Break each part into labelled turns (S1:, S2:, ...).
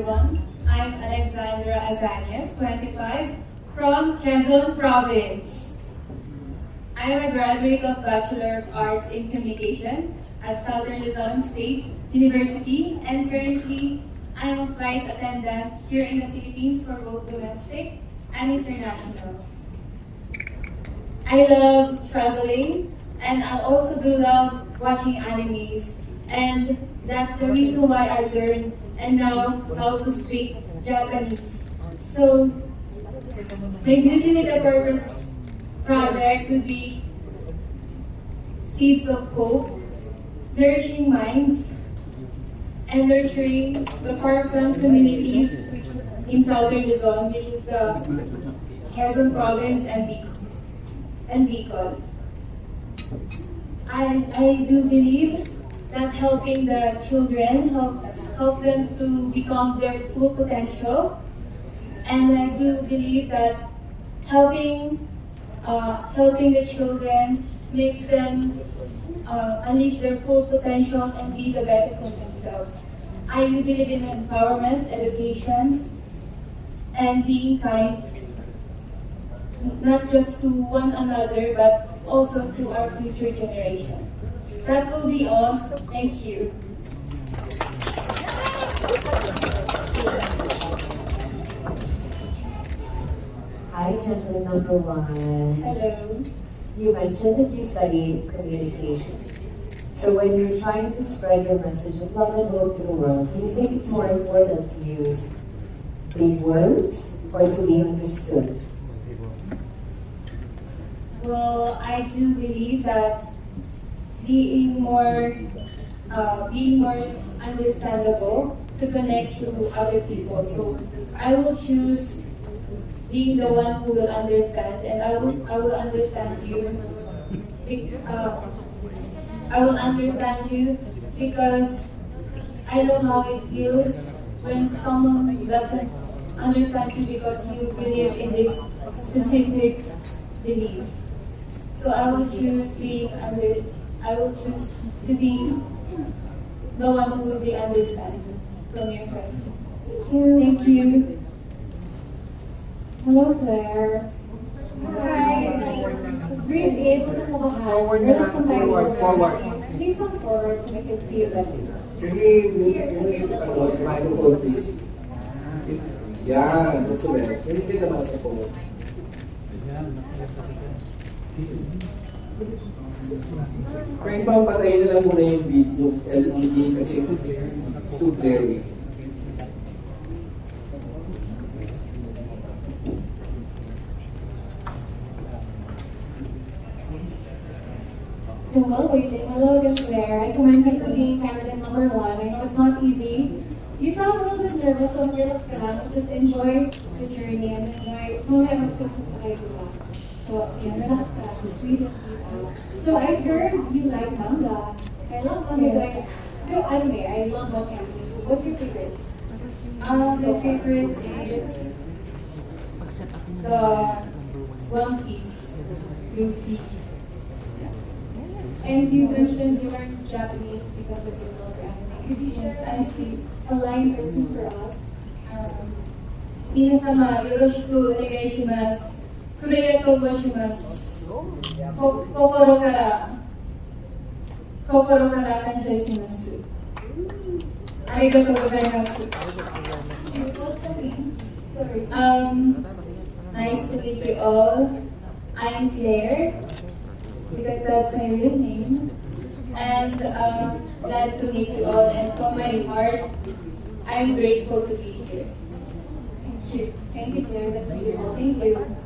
S1: everyone. I'm Alexandra Azanias, 25, from Quezon Province. I am a graduate of Bachelor of Arts in Communication at Southern Luzon State University, and currently I am a flight attendant here in the Philippines for both domestic and international. I love traveling, and I also do love watching animes, and that's the reason why I learned and know how to speak Japanese. So, my Beauty with a Purpose project would be Seeds of Hope, nourishing minds, and nurturing the farmland communities in Southern Luzon, which is the Quezon Province and Bicol. I do believe that helping the children, help them to become their full potential. And I do believe that helping the children makes them unleash their full potential and be the better for themselves. I do believe in empowerment, education, and being kind, not just to one another, but also to our future generation. That will be all. Thank you.
S2: Hi, candidate number one.
S1: Hello.
S2: You mentioned that you study communication. So when you're trying to spread your message of love and hope to the world, do you think it's more important to use big words or to be understood?
S1: Well, I do believe that being more understandable to connect to other people. So I will choose being the one who will understand, and I will understand you. I will understand you because I know how it feels when someone doesn't understand you because you believe in this specific belief. So I will choose to be the one who will be understanding from your question.
S2: Thank you.
S1: Thank you.
S3: Hello, Claire.
S1: Hi.
S3: Grade 8, huwag mo
S4: Forward na lang, forward.
S3: Please come forward so we can see you better.
S4: Can we microphone please? Yeah, that's the best. Can you get the microphone? Kaya ipapatay na lang muna yung video, LED kasi it's too blurry.
S3: So while waiting, hello again, Claire. I commend you for being candidate number 1. I know it's not easy. You sound a little bit nervous, so relax ka lang. Just enjoy the journey and enjoy mamaya mag-subscribe lang. So, yeah, relax ka. Breathe in, breathe out. So I heard you like manga. I love manga.
S1: Yes.
S3: No, anime. I love watching anime. What's your favorite?
S1: My favorite is the One Piece, Luffy.
S3: And you mentioned you learned Japanese because of your love for anime. Could you share a line or two for us?
S1: Minasama, yoroshiku onegai shimasu. Kureyato moshimasu. Kokoro kara kanshai shimasu. Arigatou gozaimasu.
S3: What's the name? Sorry.
S1: Nice to meet you all. I'm Claire, because that's my real name. And glad to meet you all. And from my heart, I'm grateful to be here. Thank you.
S3: Thank you, Claire. That's beautiful. Thank you.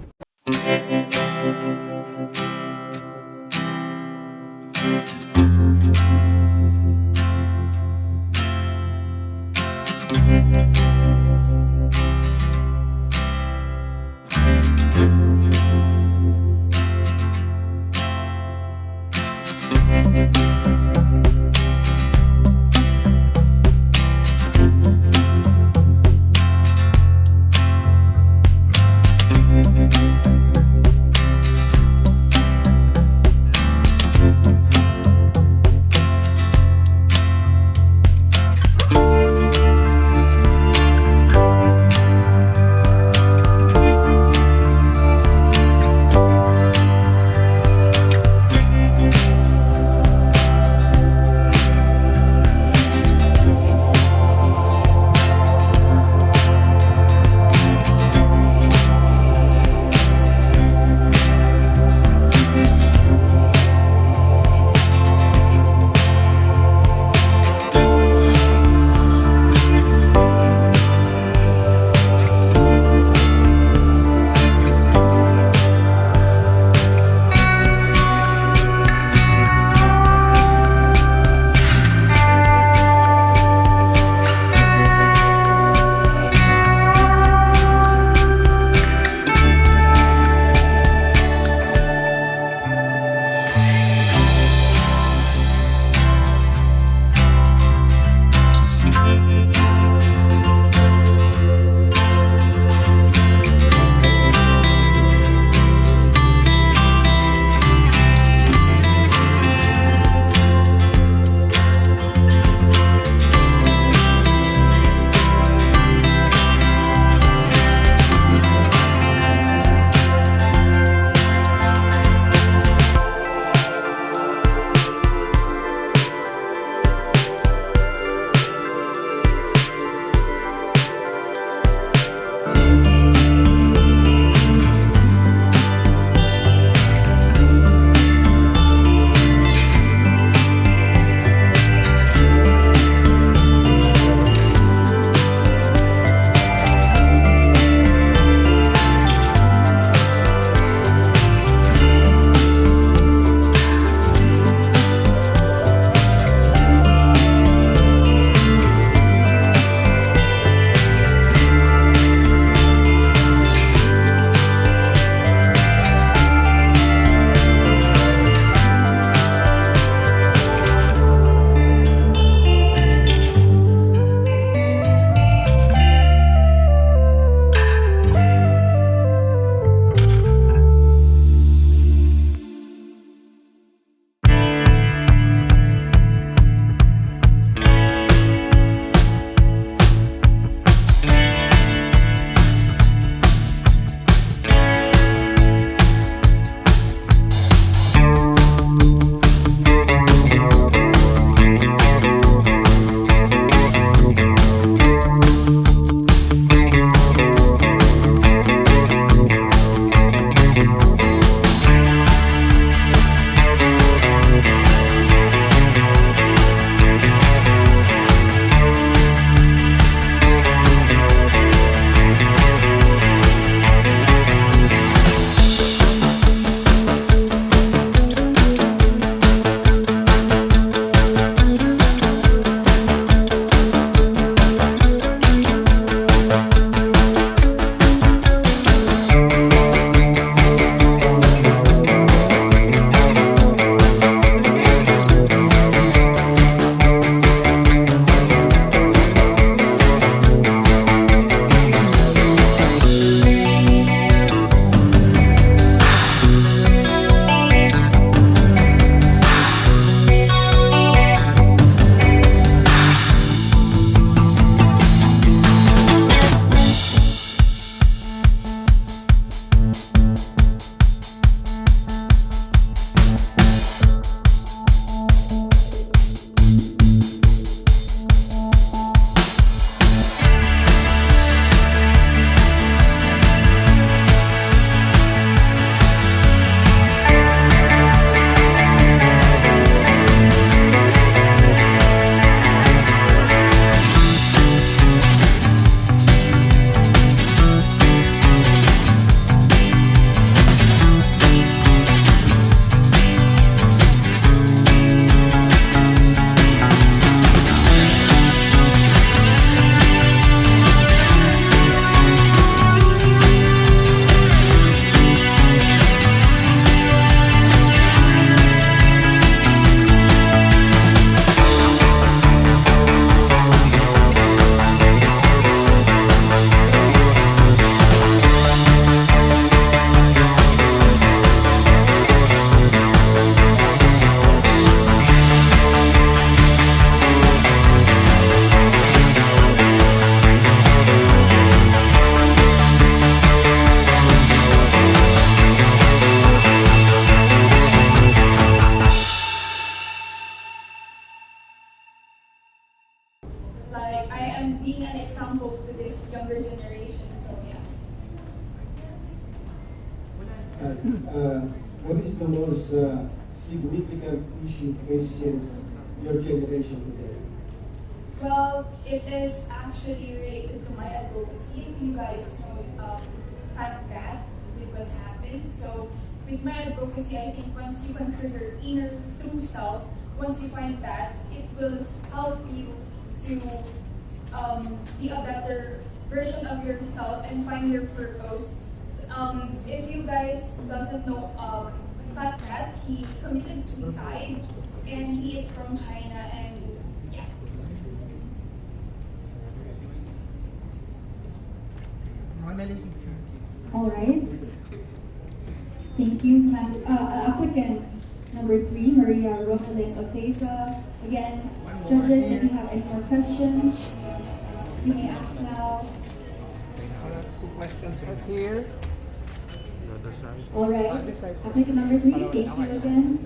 S1: being an example to this younger generation. So yeah.
S5: What is the most significant issue facing your generation today?
S1: Well, it is actually related to my advocacy. If you guys know, fact that with what happened. So with my advocacy, I think once you conquer your inner true self, once you find that, it will help you to be a better version of yourself and find your purpose. If you guys doesn't know, Fat Cat, he committed suicide, and he is from China, and yeah.
S3: All right. Thank you, applicant number 3, Maria Romelin Oteza. Again, judges, if you have any more questions, you may ask now.
S6: Here.
S3: All right. Applicant number 3, thank you again.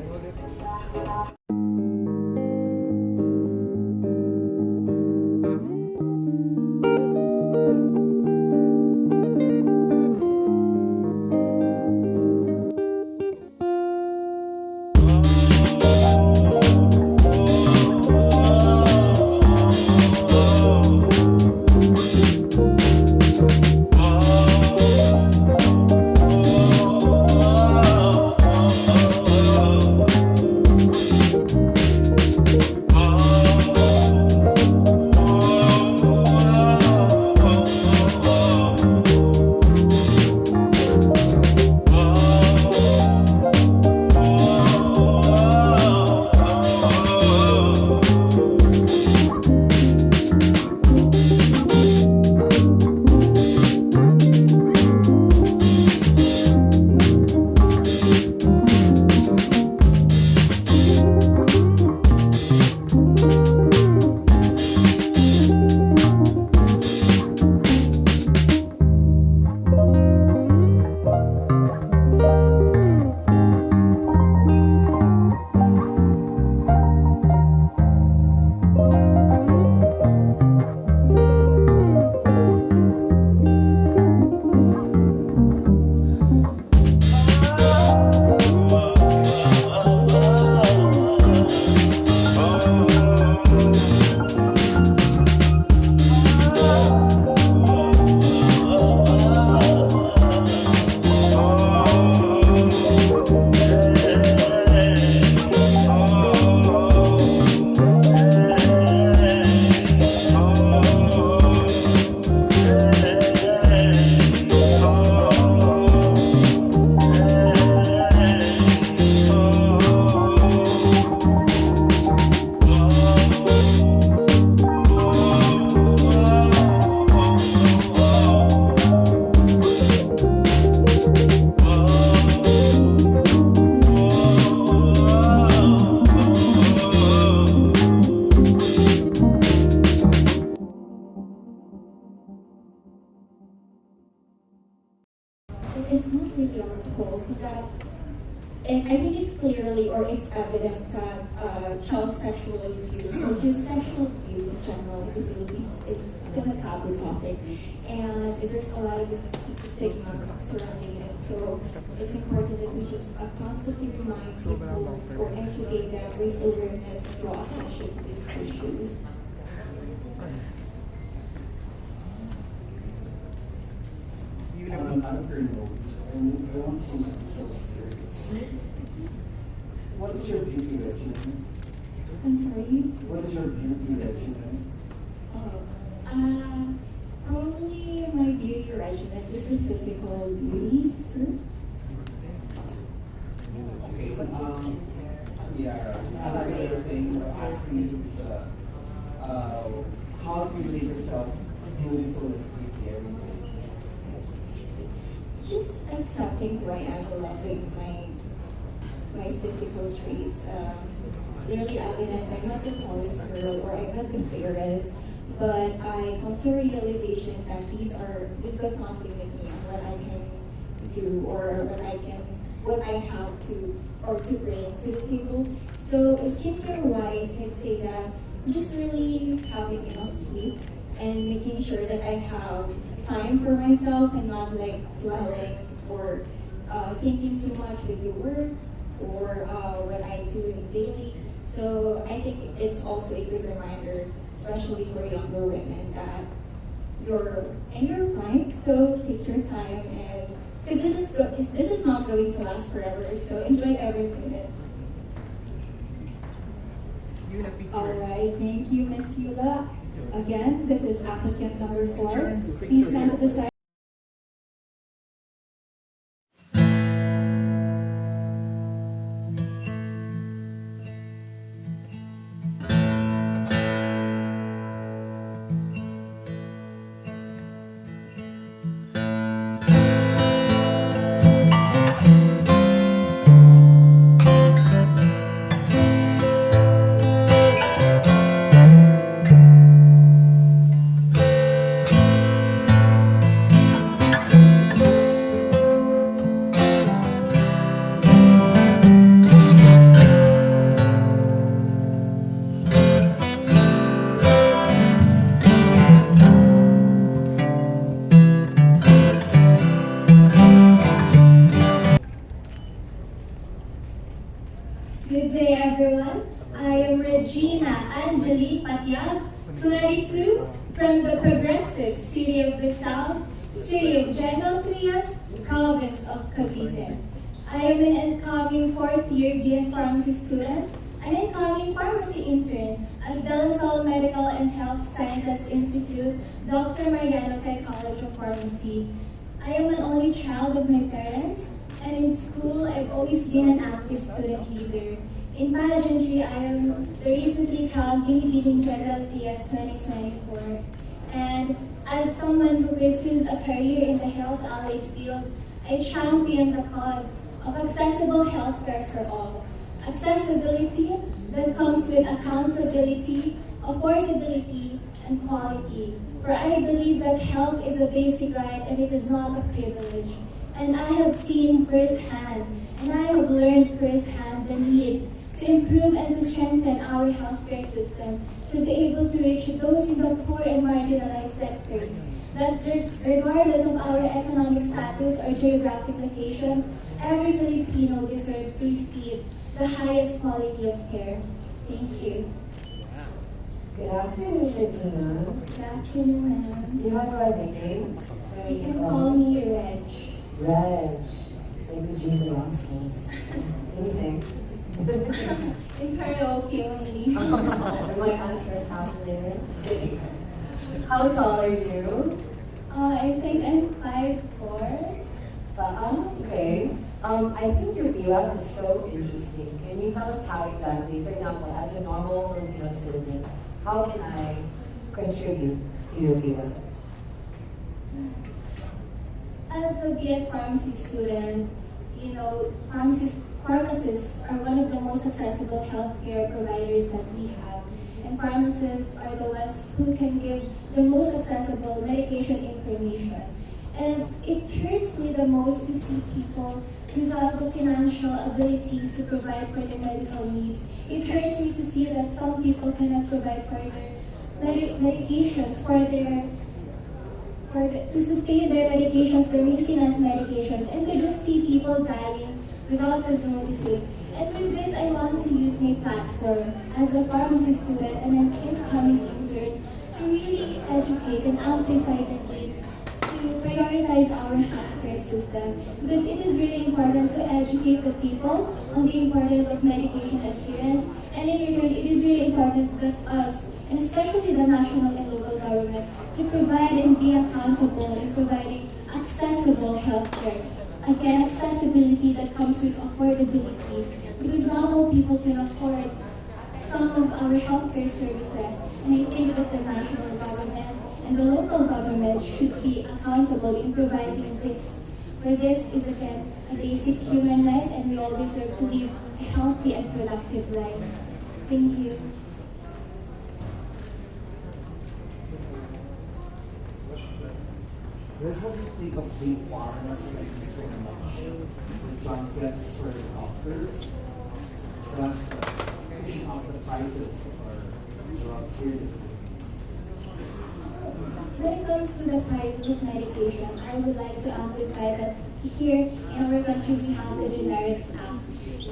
S7: It's not really our fault that, and I think it's clearly or it's evident that child sexual abuse or just sexual abuse in general in the Philippines is still a taboo topic, and there's a lot of stigma surrounding it. So it's important that we just constantly remind people or educate them, raise awareness, and draw attention to these issues.
S4: On another note, everyone seems to be so serious. What is your beauty regimen?
S7: I'm sorry?
S4: What is your beauty regimen?
S7: Probably my beauty regimen, just a physical beauty, sir.
S4: Okay, yeah, another way of saying or asking is, how do you make yourself beautiful and pretty every day?
S7: Just accepting who I am, loving my physical traits. It's clearly evident I'm not the tallest girl or I'm not the fairest, but I come to a realization that this does not limit me on what I can do or what I have to bring to the table. So skincare wise, I'd say that I'm just really having enough sleep and making sure that I have time for myself and not like dwelling or thinking too much with the work or what I do daily. So I think it's also a good reminder, especially for younger women, that you're in your prime, so take your time and because this is not going to last forever, so enjoy every minute.
S1: Alright, thank you, Miss Yula. Again, this is applicant number 4. Please stand to the side. Good day, everyone. I am Regina Angeli Patiag, 22, from the progressive city of the South, city of General Trias, province of Cavite. I am an incoming 4th year BS Pharmacy student, an incoming pharmacy intern at De La Salle Medical and Health Sciences Institute, Dr. Mariano Tay College of Pharmacy. I am an only child of my parents, and in school, I've always been an active student leader. In pageantry, I am the recently crowned Binibining General TS 2024. And as someone who pursues a career in the health allied field, I champion the cause of accessible healthcare for all. Accessibility that comes with accountability, affordability, and quality. For I believe that health is a basic right and it is not a privilege. And I have seen firsthand, and I have learned firsthand the need to improve and to strengthen our healthcare system to be able to reach those in the poor and marginalized sectors. That regardless of our economic status or geographic location, every Filipino deserves to receive the highest quality of care. Thank you.
S2: Good afternoon, Regina.
S1: Good afternoon, ma'am.
S2: Do you have a nickname?
S1: You can call me Reg.
S2: Reg. Like Regina Rasmus. Can you sing?
S1: In karaoke only.
S2: I might ask for a sample later. Sing. How tall are you?
S1: I think I'm 5'4".
S2: Okay. I think your BLab is so interesting. Can you tell us how exactly, for example, as a normal Filipino citizen, how can I contribute to your BLab?
S1: As a BS pharmacy student, you know, pharmacists are one of the most accessible healthcare providers that we have. And pharmacists are the ones who can give the most accessible medication information. And it hurts me the most to see people without the financial ability to provide for their medical needs. It hurts me to see that some people cannot provide for their medications, to sustain their medications, their maintenance medications, and to just see people dying without us noticing. And with this, I want to use my platform as a pharmacy student and an incoming intern to really educate and amplify the need to prioritize our healthcare system, because it is really important to educate the people on the importance of medication adherence, and in return, it is really important that us, and especially the national and local government, to provide and be accountable in providing accessible healthcare. Again, accessibility that comes with affordability, because not all people can afford some of our healthcare services, and I think that the national government and the local government should be accountable in providing this. For this is again a basic human right, and we all deserve to live a healthy and productive life. Thank you.
S4: Where do you think of the farmers like you so much? The junkets for the offers, plus the pushing up the prices for drugs here in the Philippines?
S6: when it comes to the prices of medication, I would like to amplify that here in our country we have the Generics Act.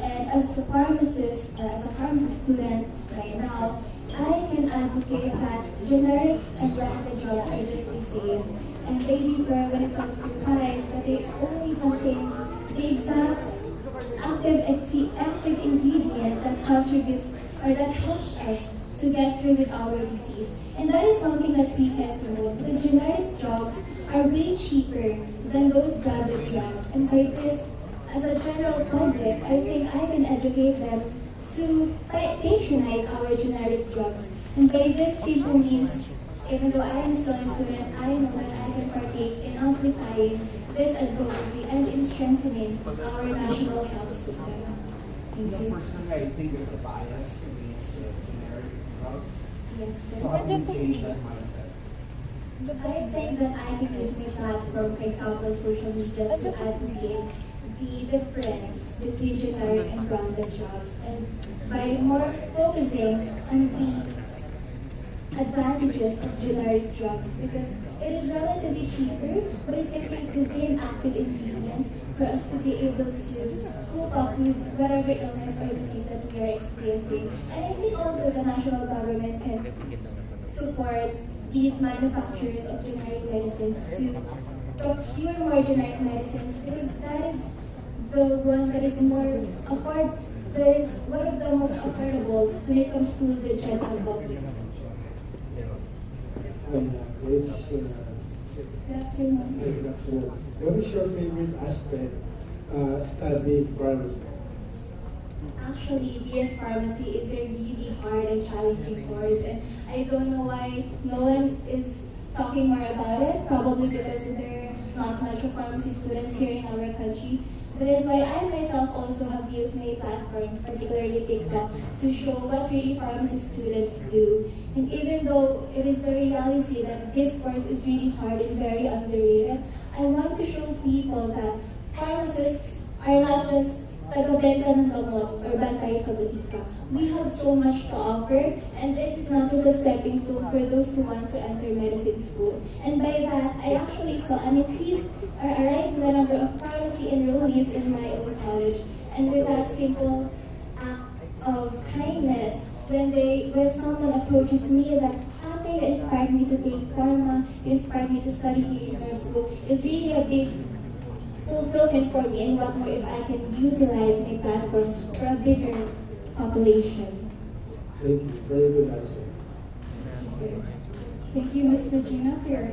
S6: And as a pharmacist, or as a pharmacy student right now, I can advocate that generics and branded drugs are just the same. And they differ when it comes to price, but they only contain the exact active ingredient that contributes or that helps us to get through with our disease. And that is something that we can promote because generic drugs are way cheaper than those branded drugs. And by this, as a general public, I think I can educate them to patronize our generic drugs. And by this simple means, even though I am still a student, I know that I can partake in amplifying this advocacy and in strengthening our national health system. Thank you.
S4: Personally, I think there's a bias against the generic drugs.
S6: Yes,
S4: So
S6: sir.
S4: how do you change that mindset?
S6: I think that I can use my platform, for example, social media, to advocate the difference between generic and branded drugs. And by more focusing on the advantages of generic drugs, because it is relatively cheaper, but it contains the same active ingredient for us to be able to cope up with whatever illness or disease that we are experiencing. And I think also the national government can support these manufacturers of generic medicines to procure more generic medicines, because that is the one that is more that is one of the most affordable when it comes to the general public.
S5: James,
S6: Good afternoon.
S5: good afternoon. What is your favorite aspect studying pharmacy?
S6: Actually, BS Pharmacy is a really hard and challenging course, and I don't know why no one is talking more about it, probably because there are not much of pharmacy students here in our country. That is why I myself also have used my platform, particularly TikTok, to show what really pharmacy students do. And even though it is the reality that this course is really hard and very underrated, I want to show people that pharmacists are not just taga-benta ng gamot or bantay sa butika. We have so much to offer, and this is not just a stepping stone for those who want to enter medicine school. And by that, I actually saw an increase or a rise in the number of pharmacy enrollees in my own college. And with that simple act of kindness, when someone approaches me that, "Ate, you inspired me to take pharma, you inspired me to study here in our school," it's really a big fulfillment for me, and what more if I can utilize my platform for a bigger population.
S5: Thank you. Very good answer.
S6: Yes, sir.
S3: Thank you, Ms. Regina, for your